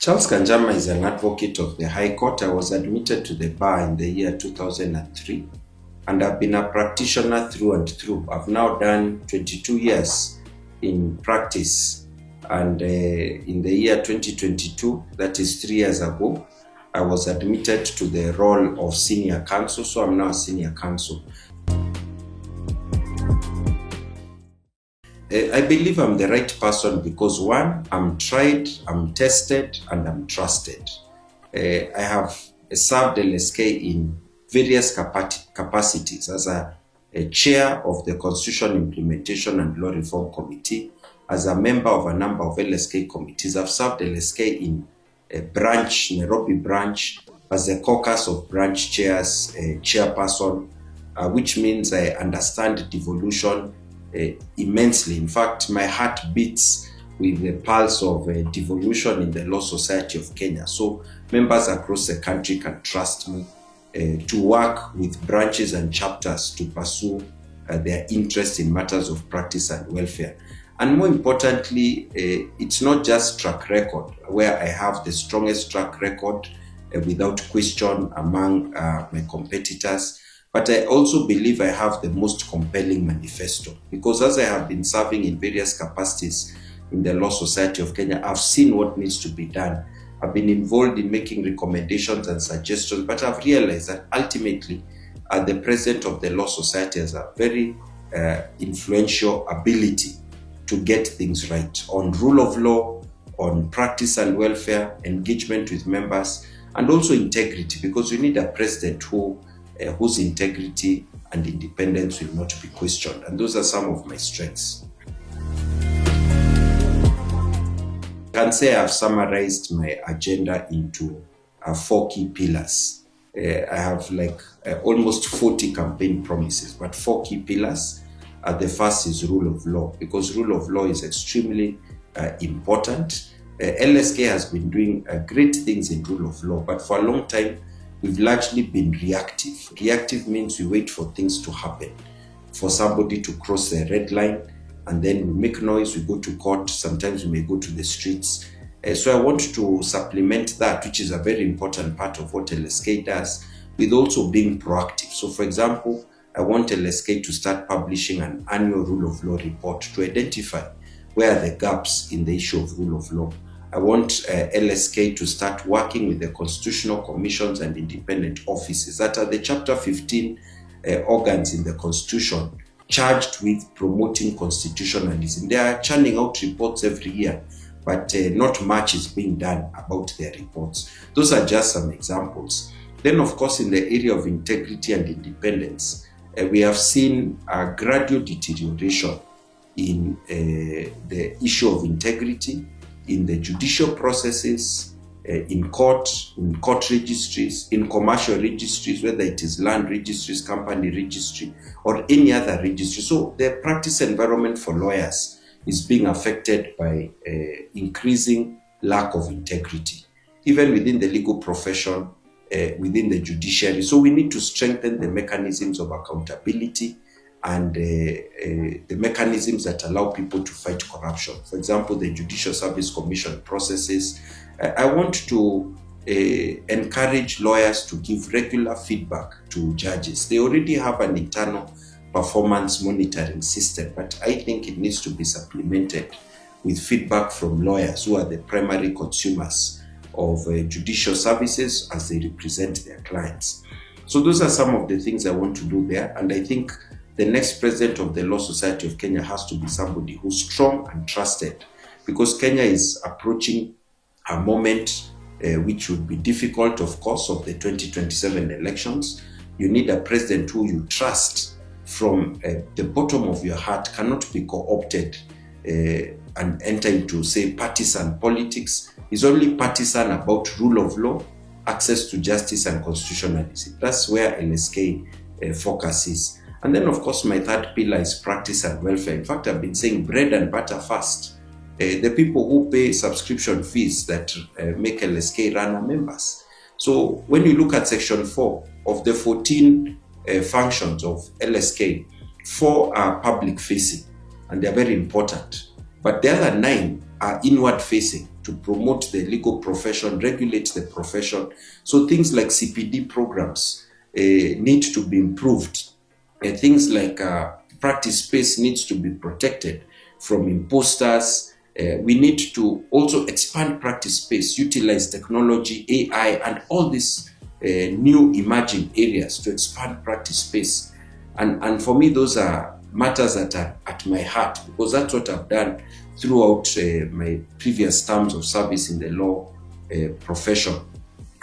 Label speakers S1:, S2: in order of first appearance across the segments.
S1: Charles Kanjama is an advocate of the High Court. I was admitted to the bar in the year 2003, and I've been a practitioner through and through. I've now done 22 years in practice, and in the year 2022, that is 3 years ago, I was admitted to the role of Senior Counsel, so I'm now a Senior Counsel. I believe I'm the right person because one, I'm tried, I'm tested, and I'm trusted. I have served LSK in various capacities as a chair of the Constitution Implementation and Law Reform Committee, as a member of a number of LSK committees. I've served LSK in a branch, Nairobi branch, as a caucus of branch chairs, chairperson, which means I understand devolution immensely. In fact, my heart beats with the pulse of devolution in the Law Society of Kenya. So members across the country can trust me to work with branches and chapters to pursue their interest in matters of practice and welfare. And more importantly, it's not just track record, where I have the strongest track record without question among my competitors, but I also believe I have the most compelling manifesto, because as I have been serving in various capacities in the Law Society of Kenya, I've seen what needs to be done. I've been involved in making recommendations and suggestions, but I've realized that ultimately the president of the Law Society has a very influential ability to get things right on rule of law, on practice and welfare, engagement with members, and also integrity, because we need a president whose integrity and independence will not be questioned. And those are some of my strengths. I can say I've summarized my agenda into 4 key pillars. I have almost 40 campaign promises, but 4 key pillars. The first is rule of law, because rule of law is extremely important. LSK has been doing great things in rule of law, but for a long time, we've largely been reactive. Reactive means we wait for things to happen, for somebody to cross the red line, and then we make noise, we go to court, sometimes we may go to the streets. So I want to supplement that, which is a very important part of what LSK does, with also being proactive. So for example, I want LSK to start publishing an annual rule of law report to identify where are the gaps in the issue of rule of law. I want LSK to start working with the constitutional commissions and independent offices that are the Chapter 15 organs in the Constitution charged with promoting constitutionalism. They are churning out reports every year, but not much is being done about their reports. Those are just some examples. Then, of course, in the area of integrity and independence, we have seen a gradual deterioration in the issue of integrity in the judicial processes, in court registries, in commercial registries, whether it is land registries, company registry, or any other registry. So the practice environment for lawyers is being affected by increasing lack of integrity, even within the legal profession, within the judiciary. So we need to strengthen the mechanisms of accountability and the mechanisms that allow people to fight corruption. For example, the Judicial Service Commission processes. I want to encourage lawyers to give regular feedback to judges. They already have an internal performance monitoring system, but I think it needs to be supplemented with feedback from lawyers who are the primary consumers of judicial services as they represent their clients. So those are some of the things I want to do there, and I think the next president of the Law Society of Kenya has to be somebody who's strong and trusted, because Kenya is approaching a moment which would be difficult, of course, of the 2027 elections. You need a president who you trust from the bottom of your heart, cannot be co-opted and enter into, say, partisan politics. Is only partisan about rule of law, access to justice, and constitutionalism. That's where LSK focuses. And then, of course, my third pillar is practice and welfare. In fact, I've been saying bread and butter first. The people who pay subscription fees that make LSK run are members. So when you look at Section 4 of the 14 functions of LSK, 4 are public facing, and they're very important. But the other 9 are inward facing, to promote the legal profession, regulate the profession. So things like CPD programs need to be improved. Things like practice space needs to be protected from imposters. We need to also expand practice space, utilize technology, AI, and all these new emerging areas to expand practice space. And for me, those are matters that are at my heart, because that's what I've done throughout my previous terms of service in the law profession.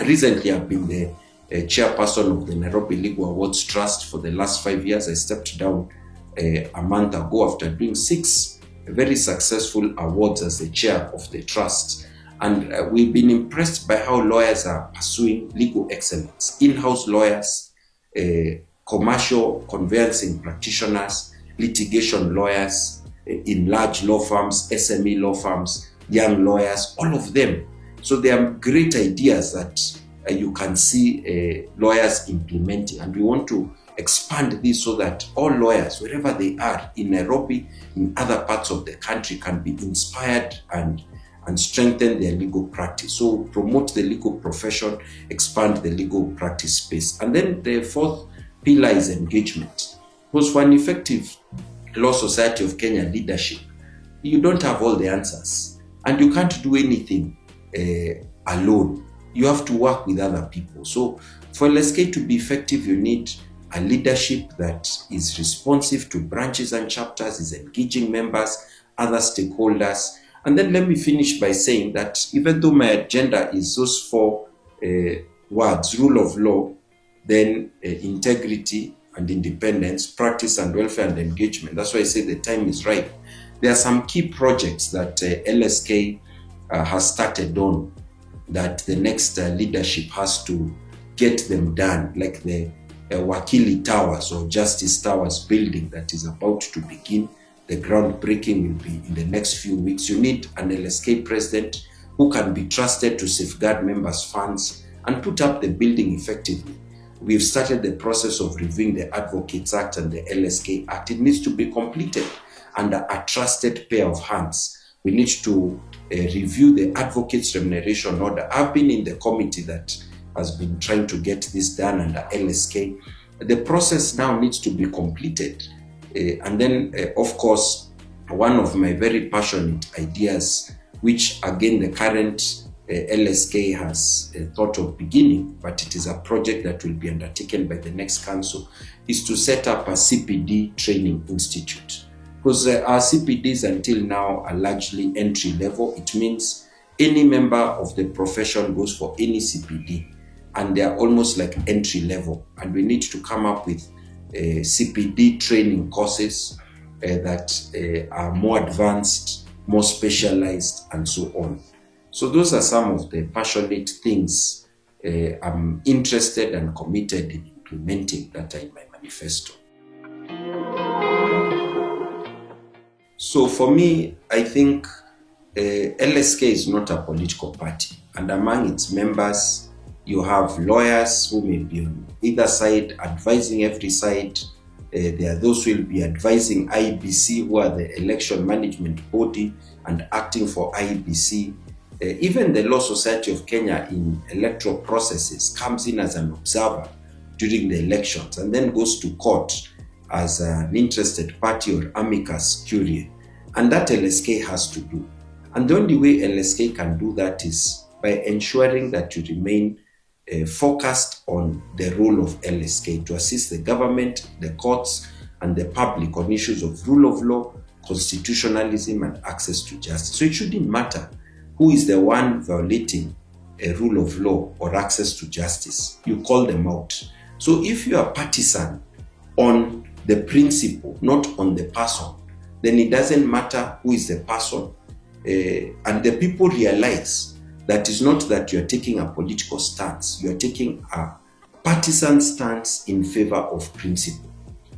S1: Recently, I've been the chairperson of the Nairobi Legal Awards Trust for the last 5 years. I stepped down a month ago after doing 6 very successful awards as the chair of the trust. And we've been impressed by how lawyers are pursuing legal excellence. In-house lawyers, commercial conveyancing practitioners, litigation lawyers in large law firms, SME law firms, young lawyers, all of them. So there are great ideas that you can see lawyers implementing, and we want to expand this so that all lawyers, wherever they are, in Nairobi, in other parts of the country, can be inspired and strengthen their legal practice. So promote the legal profession, expand the legal practice space. And then the 4th pillar is engagement. Because for an effective Law Society of Kenya leadership, you don't have all the answers, and you can't do anything alone. You have to work with other people. So for LSK to be effective, you need a leadership that is responsive to branches and chapters, is engaging members, other stakeholders. And then let me finish by saying that even though my agenda is those 4 words, rule of law, then integrity and independence, practice and welfare and engagement, that's why I say the time is right. There are some key projects that LSK has started on that the next leadership has to get them done, like the Wakili Towers or Justice Towers building that is about to begin. The groundbreaking will be in the next few weeks. You need an LSK president who can be trusted to safeguard members' funds and put up the building effectively. We've started the process of reviewing the Advocates Act and the LSK Act. It needs to be completed under a trusted pair of hands. We need to review the Advocates Remuneration Order. I've been in the committee that has been trying to get this done under LSK. The process now needs to be completed. And then, of course, one of my very passionate ideas, which again the current LSK has thought of beginning, but it is a project that will be undertaken by the next council, is to set up a CPD training institute. Because our CPDs until now are largely entry level. It means any member of the profession goes for any CPD, and they are almost like entry level. And we need to come up with CPD training courses that are more advanced, more specialized, and so on. So those are some of the passionate things I'm interested and committed in implementing that are in my manifesto. So for me, I think LSK is not a political party, and among its members, you have lawyers who may be on either side, advising every side. There are those who will be advising IEBC, who are the election management body, and acting for IEBC. Even the Law Society of Kenya in electoral processes comes in as an observer during the elections and then goes to court as an interested party or amicus curiae. And that LSK has to do. And the only way LSK can do that is by ensuring that you remain focused on the role of LSK to assist the government, the courts, and the public on issues of rule of law, constitutionalism, and access to justice. So it shouldn't matter who is the one violating a rule of law or access to justice. You call them out. So if you are partisan on the principle, not on the person, then it doesn't matter who is the person. And the people realize that it's not that you're taking a political stance, you're taking a partisan stance in favor of principle.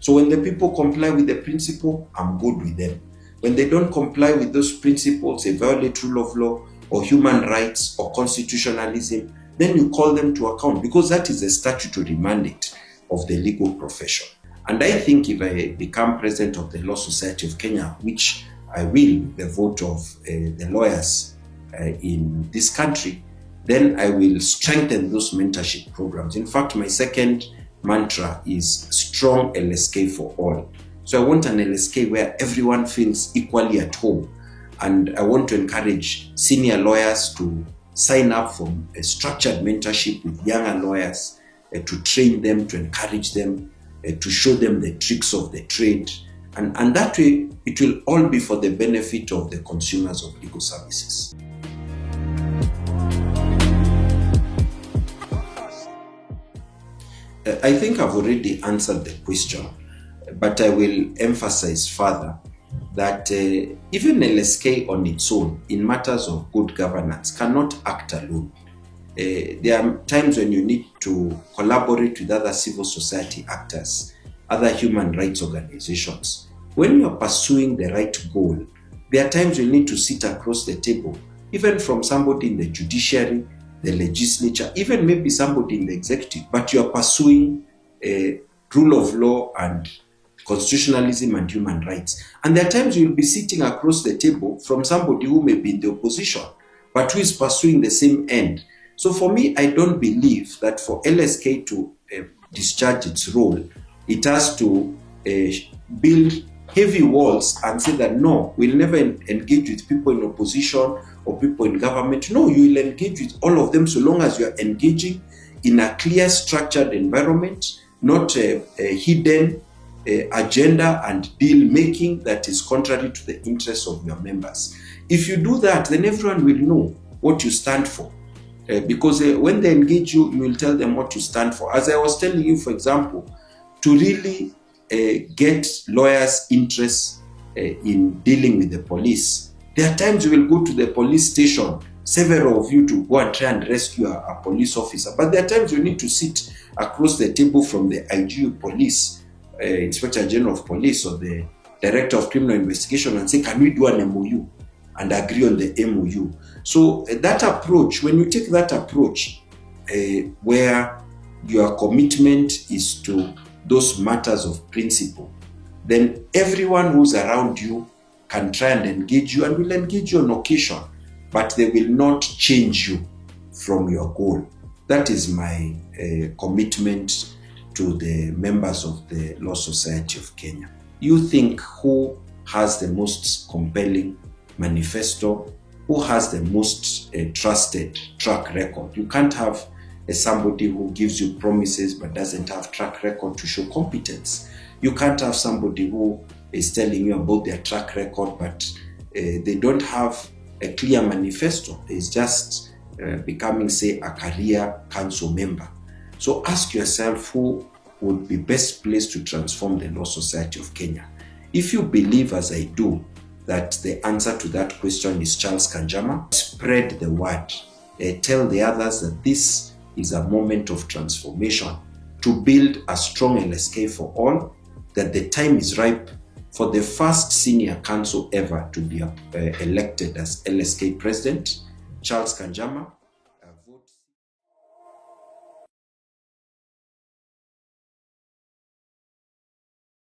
S1: So when the people comply with the principle, I'm good with them. When they don't comply with those principles, they violate rule of law or human rights or constitutionalism, then you call them to account, because that is a statutory mandate of the legal profession. And I think if I become president of the Law Society of Kenya, which I will, the vote of the lawyers in this country, then I will strengthen those mentorship programs. In fact, my second mantra is strong LSK for all. So I want an LSK where everyone feels equally at home. And I want to encourage senior lawyers to sign up for a structured mentorship with younger lawyers, to train them, to encourage them, to show them the tricks of the trade. And that way, it will all be for the benefit of the consumers of legal services. I think I've already answered the question, but I will emphasize further that even LSK on its own, in matters of good governance, cannot act alone. There are times when you need to collaborate with other civil society actors, other human rights organizations. When you are pursuing the right goal, there are times you need to sit across the table, even from somebody in the judiciary, the legislature, even maybe somebody in the executive, but you are pursuing a rule of law and constitutionalism and human rights. And there are times you will be sitting across the table from somebody who may be in the opposition, but who is pursuing the same end. So for me, I don't believe that for LSK to discharge its role, it has to build heavy walls and say that no, we'll never engage with people in opposition or people in government. No, you will engage with all of them so long as you are engaging in a clear, structured environment, not a hidden agenda and deal making that is contrary to the interests of your members. If you do that, then everyone will know what you stand for. Because when they engage you, you will tell them what you stand for. As I was telling you, for example, to really get lawyers' interest in dealing with the police, there are times you will go to the police station, several of you, to go and try and rescue a police officer. But there are times you need to sit across the table from the IG police, Inspector General of Police, or the Director of Criminal Investigation and say, can we do an MOU? And agree on the MOU. So that approach, when you take that approach, where your commitment is to those matters of principle, then everyone who's around you can try and engage you and will engage you on occasion, but they will not change you from your goal. That is my commitment to the members of the Law Society of Kenya. You think who has the most compelling manifesto, who has the most trusted track record? You can't have somebody who gives you promises but doesn't have track record to show competence. You can't have somebody who is telling you about their track record but they don't have a clear manifesto. It's just becoming, say, a career council member. So ask yourself who would be best placed to transform the Law Society of Kenya. If you believe, as I do, that the answer to that question is Charles Kanjama, spread the word. Tell the others that this is a moment of transformation to build a strong LSK for all, that the time is ripe for the first senior counsel ever to be elected as LSK president, Charles Kanjama.